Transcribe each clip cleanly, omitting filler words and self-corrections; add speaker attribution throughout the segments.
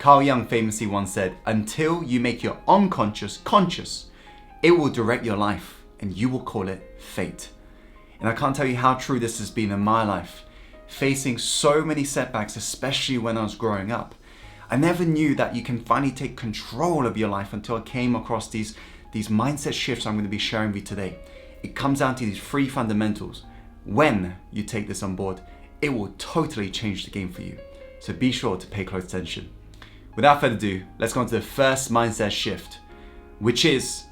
Speaker 1: Carl Jung famously once said, until you make your unconscious conscious, it will direct your life and you will call it fate. And I can't tell you how true this has been in my life. Facing so many setbacks, especially when I was growing up. I never knew that you can finally take control of your life until I came across these mindset shifts I'm going to be sharing with you today. It comes down to these 3 fundamentals. When you take this on board, it will totally change the game for you. So be sure to pay close attention. Without further ado, let's go on to the first mindset shift, which is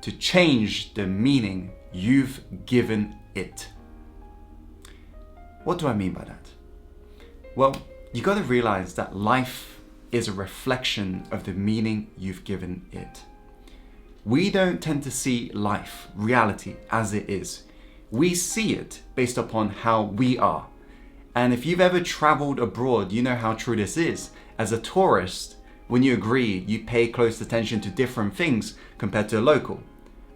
Speaker 1: to change the meaning you've given it. What do I mean by that? Well, you got to realize that life is a reflection of the meaning you've given it. We don't tend to see life, reality, as it is. We see it based upon how we are. And if you've ever traveled abroad, you know how true this is. As a tourist, when you agree, you pay close attention to different things compared to a local.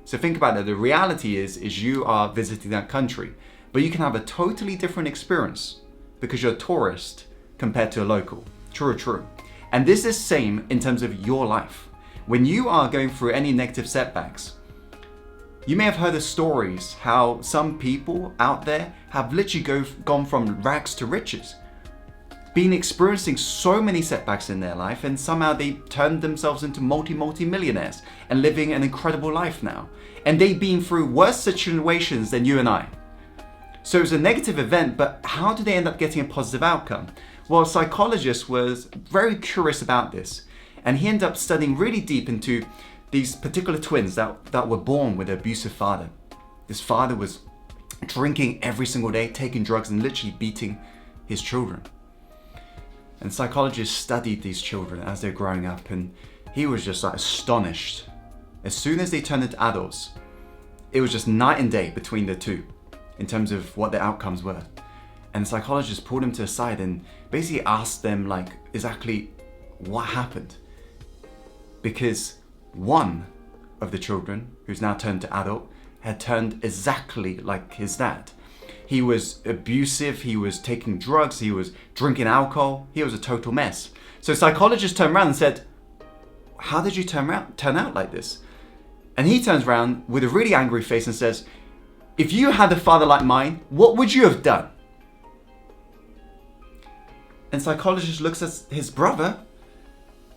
Speaker 1: So think about it. The reality is you are visiting that country, but you can have a totally different experience because you're a tourist compared to a local. True. And this is same in terms of your life. When you are going through any negative setbacks, you may have heard of stories how some people out there have literally gone from rags to riches, been experiencing so many setbacks in their life, and somehow they turned themselves into multi-millionaires and living an incredible life now. And they've been through worse situations than you and I. So it was a negative event, but how did they end up getting a positive outcome? Well, a psychologist was very curious about this, and he ended up studying really deep into these particular twins that were born with an abusive father. This father was drinking every single day, taking drugs, and literally beating his children. And psychologists studied these children as they're growing up, and he was just like astonished. As soon as they turned into adults, it was just night and day between the two in terms of what their outcomes were. And the psychologist pulled them to the side and basically asked them like exactly what happened. Because one of the children, who's now turned to adult, had turned exactly like his dad. He was abusive, he was taking drugs, he was drinking alcohol, he was a total mess. So psychologists turned around and said, how did you turn out like this? And he turns around with a really angry face and says, if you had a father like mine, what would you have done? And psychologist looks at his brother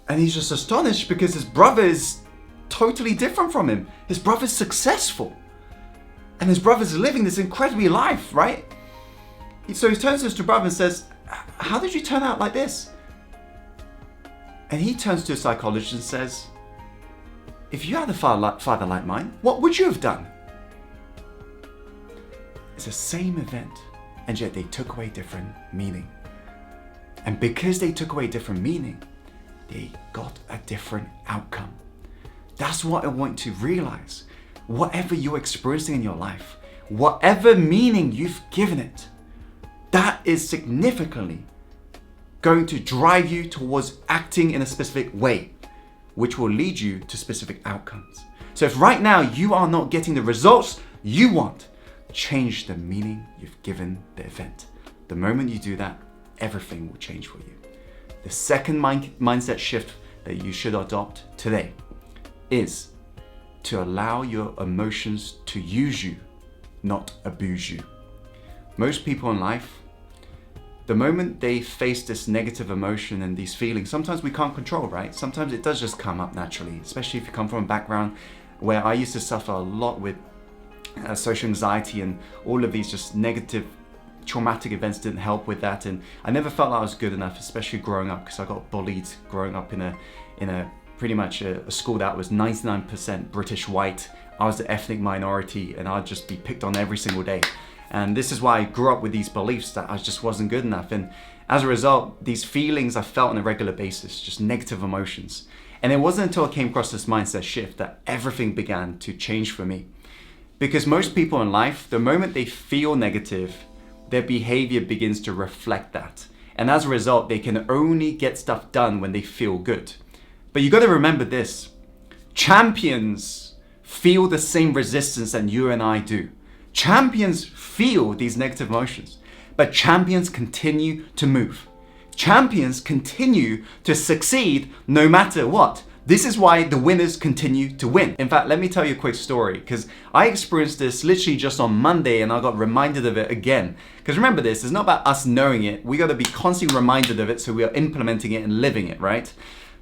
Speaker 1: and he's just astonished because his brother is totally different from him. His brother's successful. And his brother's living this incredible life, right? So he turns to his brother and says, how did you turn out like this? And he turns to a psychologist and says, if you had a father like mine, what would you have done? It's the same event, and yet they took away different meaning. And because they took away different meaning, they got a different outcome. That's what I want you to realize. Whatever you're experiencing in your life, whatever meaning you've given it, that is significantly going to drive you towards acting in a specific way, which will lead you to specific outcomes. So if right now you are not getting the results you want, change the meaning you've given the event. The moment you do that, everything will change for you. The second mindset shift that you should adopt today is to allow your emotions to use you, not abuse you. Most people in life, the moment they face this negative emotion and these feelings, sometimes we can't control, right? Sometimes it does just come up naturally, especially if you come from a background where I used to suffer a lot with social anxiety, and all of these just negative traumatic events didn't help with that. And I never felt like I was good enough, especially growing up, because I got bullied growing up in a pretty much a school that was 99% British white. I was the ethnic minority and I'd just be picked on every single day. And this is why I grew up with these beliefs that I just wasn't good enough. And as a result, these feelings I felt on a regular basis, just negative emotions. And it wasn't until I came across this mindset shift that everything began to change for me. Because most people in life, the moment they feel negative, their behavior begins to reflect that. And as a result, they can only get stuff done when they feel good. But you got to remember this. Champions feel the same resistance that you and I do. Champions feel these negative emotions, but champions continue to move. Champions continue to succeed no matter what. This is why the winners continue to win. In fact, let me tell you a quick story, because I experienced this literally just on Monday and I got reminded of it again. Because remember this, it's not about us knowing it. We got to be constantly reminded of it so we are implementing it and living it, right?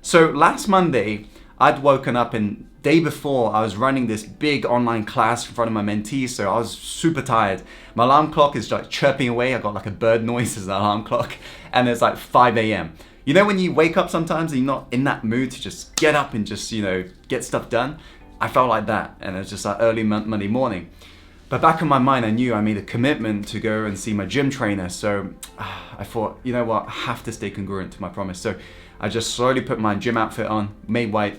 Speaker 1: So last Monday, I'd woken up, and day before I was running this big online class in front of my mentees, so I was super tired. My alarm clock is like chirping away. I got like a bird noise as an alarm clock, and it's like 5 a.m. You know when you wake up sometimes and you're not in that mood to just get up and just, get stuff done? I felt like that, and it was just like early Monday morning. But back in my mind, I knew I made a commitment to go and see my gym trainer. So I thought, you know what, I have to stay congruent to my promise. So I just slowly put my gym outfit on, made my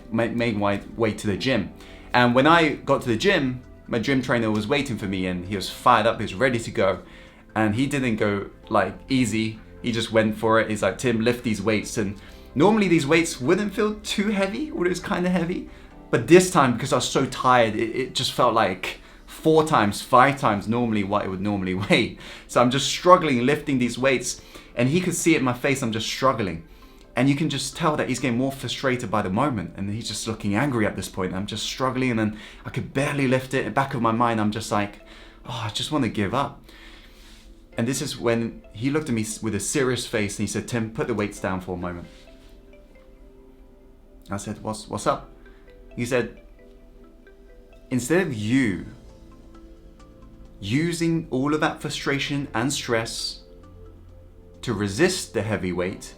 Speaker 1: way to the gym. And when I got to the gym, my gym trainer was waiting for me, and he was fired up, he was ready to go. And he didn't go like easy. He just went for it. He's like, Tim, lift these weights. And normally these weights wouldn't feel too heavy, or it was kind of heavy. But this time, because I was so tired, it just felt like 4 times, 5 times normally what it would normally weigh. So I'm just struggling lifting these weights, and he could see it in my face, I'm just struggling. And you can just tell that he's getting more frustrated by the moment, and he's just looking angry at this point. I'm just struggling, and then I could barely lift it. In the back of my mind, I'm just like, oh, I just want to give up. And this is when he looked at me with a serious face, and he said, Tim, put the weights down for a moment. I said, what's up? He said, instead of you using all of that frustration and stress to resist the heavy weight,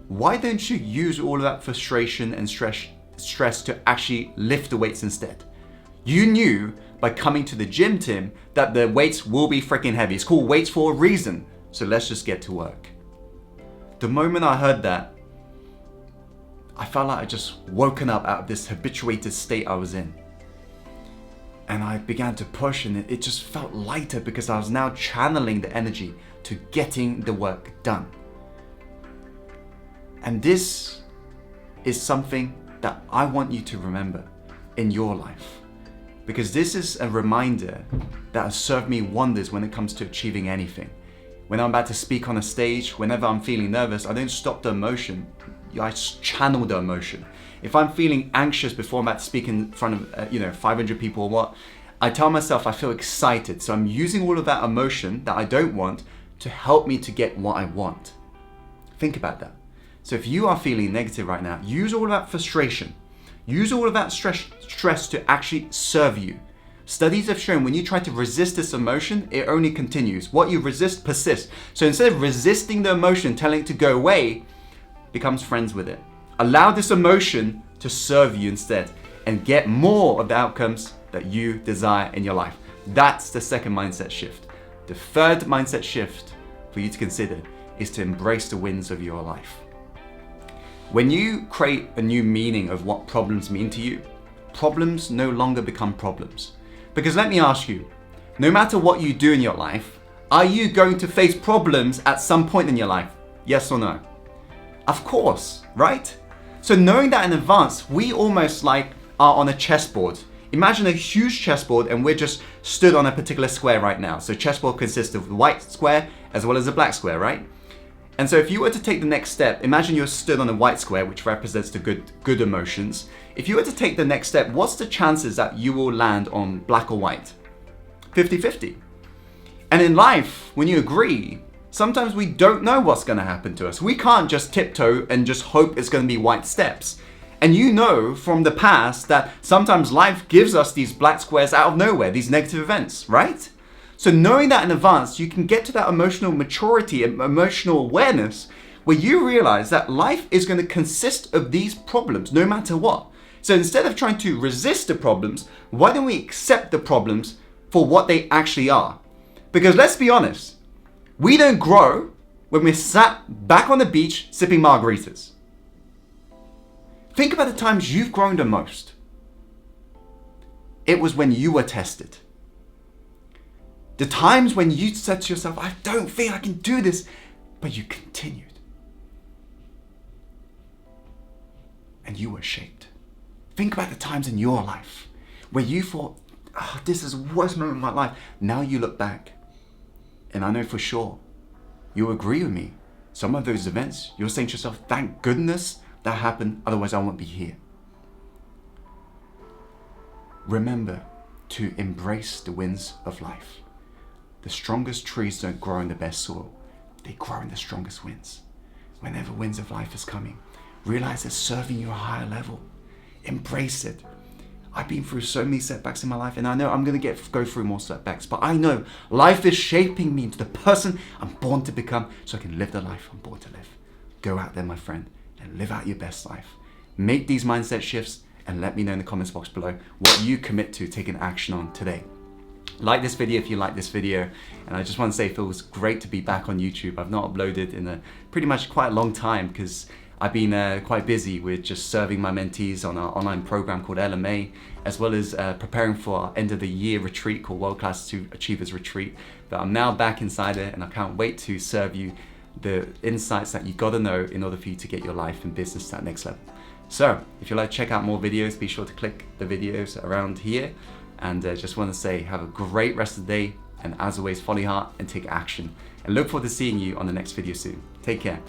Speaker 1: why don't you use all of that frustration and stress to actually lift the weights instead? You knew by coming to the gym, Tim, that the weights will be freaking heavy. It's called weights for a reason. So let's just get to work. The moment I heard that, I felt like I just woken up out of this habituated state I was in. And I began to push, and it just felt lighter because I was now channeling the energy to getting the work done. And this is something that I want you to remember in your life, because this is a reminder that has served me wonders when it comes to achieving anything. When I'm about to speak on a stage, whenever I'm feeling nervous, I don't stop the emotion. I channel the emotion. If I'm feeling anxious before I'm about to speak in front of 500 people or what, I tell myself I feel excited. So I'm using all of that emotion that I don't want to help me to get what I want. Think about that. So if you are feeling negative right now, use all of that frustration. Use all of that stress to actually serve you. Studies have shown when you try to resist this emotion, it only continues. What you resist persists. So instead of resisting the emotion, telling it to go away, becomes friends with it. Allow this emotion to serve you instead, and get more of the outcomes that you desire in your life. That's the second mindset shift. The third mindset shift for you to consider is to embrace the wins of your life. When you create a new meaning of what problems mean to you, problems no longer become problems. Because let me ask you, no matter what you do in your life, are you going to face problems at some point in your life? Yes or no? Of course, right? So knowing that in advance, we almost like are on a chessboard. Imagine a huge chessboard, and we're just stood on a particular square right now. So chessboard consists of the white square as well as a black square, right? And so if you were to take the next step, imagine you're stood on a white square, which represents the good emotions. If you were to take the next step, what's the chances that you will land on black or white? 50-50. And in life, when you agree, sometimes we don't know what's going to happen to us. We can't just tiptoe and just hope it's going to be white steps. And you know from the past that sometimes life gives us these black squares out of nowhere, these negative events, right? So knowing that in advance, you can get to that emotional maturity and emotional awareness where you realize that life is going to consist of these problems no matter what. So instead of trying to resist the problems, why don't we accept the problems for what they actually are? Because let's be honest, we don't grow when we're sat back on the beach sipping margaritas. Think about the times you've grown the most. It was when you were tested. The times when you said to yourself, I don't think I can do this, but you continued. And you were shaped. Think about the times in your life where you thought, oh, this is the worst moment of my life. Now you look back, and I know for sure, you agree with me. some of those events, you're saying to yourself, thank goodness that happened, otherwise I won't be here. Remember to embrace the winds of life. The strongest trees don't grow in the best soil. They grow in the strongest winds. Whenever winds of life is coming, realize it's serving you a higher level. Embrace it. I've been through so many setbacks in my life, and I know I'm going to go through more setbacks, but I know life is shaping me into the person I'm born to become so I can live the life I'm born to live. Go out there, my friend, and live out your best life. Make these mindset shifts and let me know in the comments box below what you commit to taking action on today. Like this video if you like this video, and I just want to say it feels great to be back on YouTube. I've not uploaded in a pretty much quite a long time because I've been quite busy with just serving my mentees on our online program called LMA, as well as preparing for our end of the year retreat called World Class Achievers Retreat. But I'm now back inside it, and I can't wait to serve you the insights that you gotta know in order for you to get your life and business to that next level. So if you'd like to check out more videos, be sure to click the videos around here. And just want to say, have a great rest of the day. And as always, follow your heart and take action. And look forward to seeing you on the next video soon. Take care.